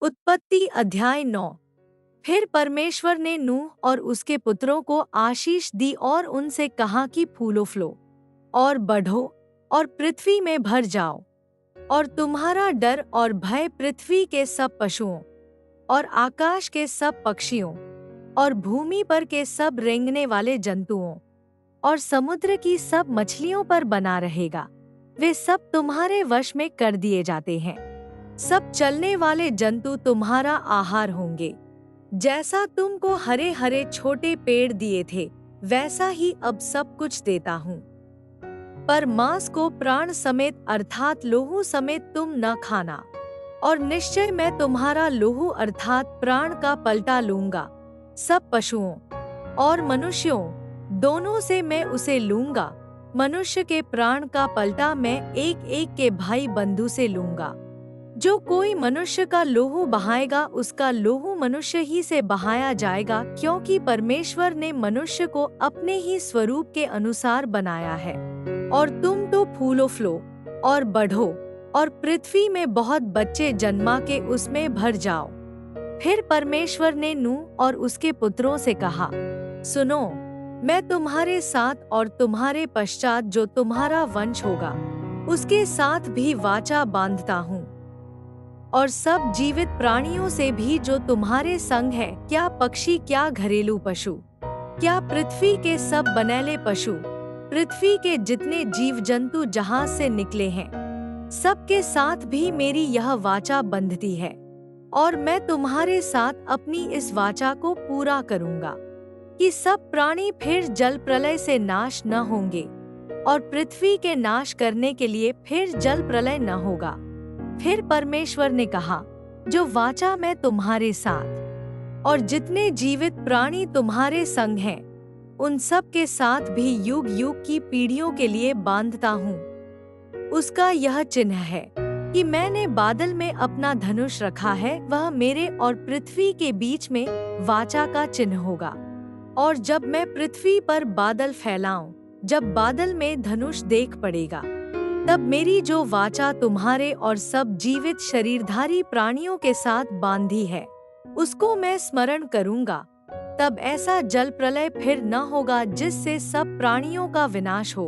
उत्पत्ति अध्याय 9। फिर परमेश्वर ने नूह और उसके पुत्रों को आशीष दी और उनसे कहा कि फूलो फलो और बढ़ो और पृथ्वी में भर जाओ, और तुम्हारा डर और भय पृथ्वी के सब पशुओं और आकाश के सब पक्षियों और भूमि पर के सब रेंगने वाले जंतुओं और समुद्र की सब मछलियों पर बना रहेगा। वे सब तुम्हारे वश में कर दिए जाते हैं। सब चलने वाले जंतु तुम्हारा आहार होंगे। जैसा तुमको हरे हरे छोटे पेड़ दिए थे, वैसा ही अब सब कुछ देता हूँ। पर मांस को प्राण समेत अर्थात लोहू समेत तुम न खाना, और निश्चय मैं तुम्हारा लोहू अर्थात प्राण का पलटा लूंगा। सब पशुओं और मनुष्यों दोनों से मैं उसे लूंगा। मनुष्य के प्राण का पलटा मैं एक एक के भाई बंधु से लूंगा। जो कोई मनुष्य का लोहू बहाएगा, उसका लोहू मनुष्य ही से बहाया जाएगा, क्योंकि परमेश्वर ने मनुष्य को अपने ही स्वरूप के अनुसार बनाया है। और तुम तो फूलो फलो और बढ़ो और पृथ्वी में बहुत बच्चे जन्मा के उसमें भर जाओ। फिर परमेश्वर ने नूह और उसके पुत्रों से कहा, सुनो, मैं तुम्हारे साथ और तुम्हारे पश्चात जो तुम्हारा वंश होगा उसके साथ भी वाचा बांधता हूँ, और सब जीवित प्राणियों से भी जो तुम्हारे संग है, क्या पक्षी, क्या घरेलू पशु, क्या पृथ्वी के सब बनैले पशु, पृथ्वी के जितने जीव जंतु जहाज से निकले हैं, सबके साथ भी मेरी यह वाचा बंधती है। और मैं तुम्हारे साथ अपनी इस वाचा को पूरा करूंगा कि सब प्राणी फिर जल प्रलय से नाश न होंगे, और पृथ्वी के नाश करने के लिए फिर जल प्रलय न होगा। फिर परमेश्वर ने कहा, जो वाचा मैं तुम्हारे साथ और जितने जीवित प्राणी तुम्हारे संग हैं, उन सब के साथ भी युग युग की पीढ़ियों के लिए बांधता हूँ, उसका यह चिन्ह है कि मैंने बादल में अपना धनुष रखा है। वह मेरे और पृथ्वी के बीच में वाचा का चिन्ह होगा। और जब मैं पृथ्वी पर बादल फैलाऊं, जब बादल में धनुष देख पड़ेगा, तब मेरी जो वाचा तुम्हारे और सब जीवित शरीरधारी प्राणियों के साथ बांधी है, उसको मैं स्मरण करूंगा। तब ऐसा जल प्रलय फिर न होगा जिससे सब प्राणियों का विनाश हो।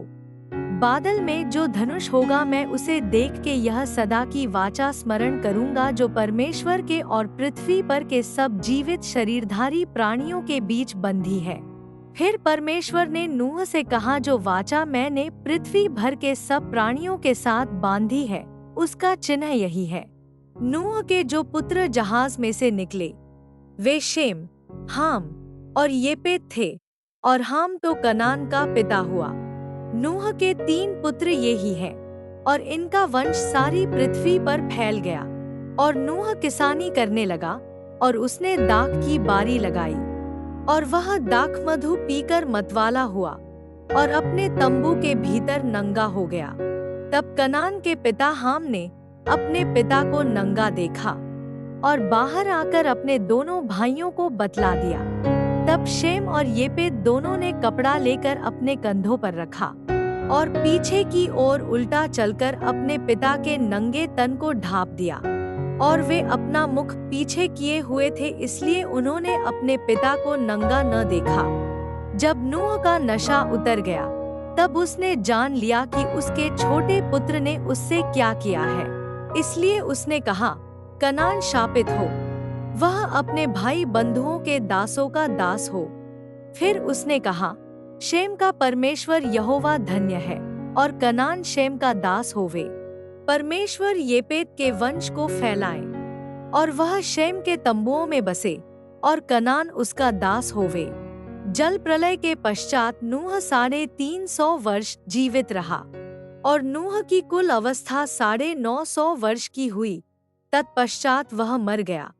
बादल में जो धनुष होगा, मैं उसे देख के यह सदा की वाचा स्मरण करूंगा जो परमेश्वर के और पृथ्वी पर के सब जीवित शरीरधारी प्राणियों के बीच बंधी है। फिर परमेश्वर ने नूह से कहा, जो वाचा मैंने पृथ्वी भर के सब प्राणियों के साथ बांधी है, उसका चिन्ह यही है। नूह के जो पुत्र जहाज में से निकले, वे शेम, हाम और येपेत थे, और हाम तो कनान का पिता हुआ। नूह के 3 पुत्र ये ही हैं, और इनका वंश सारी पृथ्वी पर फैल गया। और नूह किसानी करने लगा, और उसने दाख की बारी लगाई, और वह दाख मधु पीकर मतवाला हुआ, और अपने तंबू के भीतर नंगा हो गया। तब कनान के पिता हाम ने अपने पिता को नंगा देखा, और बाहर आकर अपने दोनों भाइयों को बतला दिया। तब शेम और येपेत दोनों ने कपड़ा लेकर अपने कंधों पर रखा, और पीछे की ओर उल्टा चलकर अपने पिता के नंगे तन को ढांप दिया। और वे अपना मुख पीछे किए हुए थे, इसलिए उन्होंने अपने पिता को नंगा न देखा। जब नूह का नशा उतर गया, तब उसने जान लिया कि उसके छोटे पुत्र ने उससे क्या किया है। इसलिए उसने कहा, कनान शापित हो, वह अपने भाई बंधुओं के दासों का दास हो। फिर उसने कहा, शेम का परमेश्वर यहोवा धन्य है, और कनान शेम का दास होवे। परमेश्वर येपेत के वंश को फैलाए, और वह शेम के तंबुओं में बसे, और कनान उसका दास होवे। जल प्रलय के पश्चात नूह 350 वर्ष जीवित रहा, और नूह की कुल अवस्था 950 वर्ष की हुई। तत्पश्चात वह मर गया।